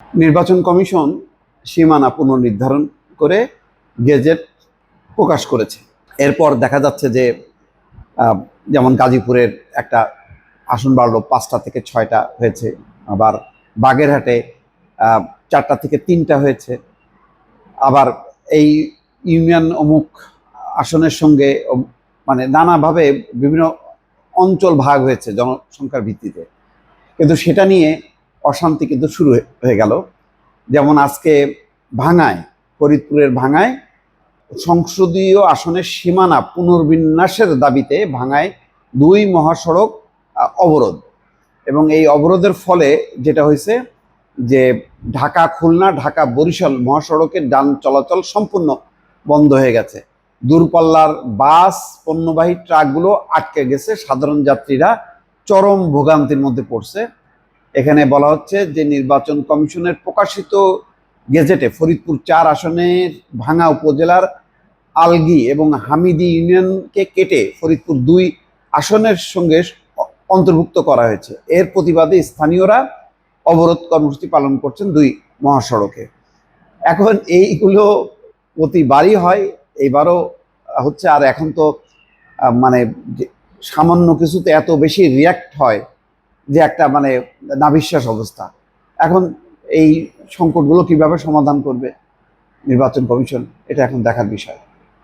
নির্বাচন কমিশন সীমানা পুনর্নির্ধারণ করে গেজেট প্রকাশ করেছে। এরপর দেখা যাচ্ছে যে যেমন গাজীপুরের একটা আসন বাড়লো 5টা থেকে 6টা হয়েছে, আবার বাগেরহাটে 4টা থেকে 3টা হয়েছে, আবার এই ইউনিয়ন অমুক আসনের সঙ্গে মানে নানাভাবে বিভিন্ন অঞ্চল ভাগ হয়েছে জনসংখ্যার ভিত্তিতে। কিন্তু সেটা নিয়ে অশান্তি কিন্তু শুরু হয়ে গেল। যেমন আজকে ভাঙায়, ফরিদপুরের ভাঙায় সংসদীয় আসনের সীমানা পুনর্বিন্যাসের দাবিতে ভাঙায় 2 মহাসড়ক অবরোধ। এবং এই অবরোধের ফলে যেটা হয়েছে যে ঢাকা খুলনা, ঢাকা বরিশাল মহাসড়কের যান চলাচল সম্পূর্ণ বন্ধ হয়ে গেছে। দূরপাল্লার বাস, পণ্যবাহী ট্রাকগুলো আটকে গেছে, সাধারণ যাত্রীরা চরম ভোগান্তির মধ্যে পড়ছে। এখানে বলা হচ্ছে যে নির্বাচন কমিশনের প্রকাশিত গেজেটে ফরিদপুর 4 আসনের ভাঙা উপজেলার আলগী এবং হামিদি ইউনিয়নকে কেটে ফরিদপুর 2 আসনের সঙ্গে অন্তর্ভুক্ত করা হয়েছে। এর প্রতিবাদে স্থানীয়রা অবরোধ কর্মসূচি পালন করছেন 2 মহাসড়কে। এখন এইগুলো প্রতিবারই হয়, এইবারও হচ্ছে। আর এখন তো মানে সামান্য কিছুতে এত বেশি রিয়াক্ট হয় যে একটা মানে নাভিশ্বাস অবস্থা। এখন এই সংকটগুলো কিভাবে সমাধান করবে নির্বাচন কমিশন, এটা এখন দেখার বিষয়।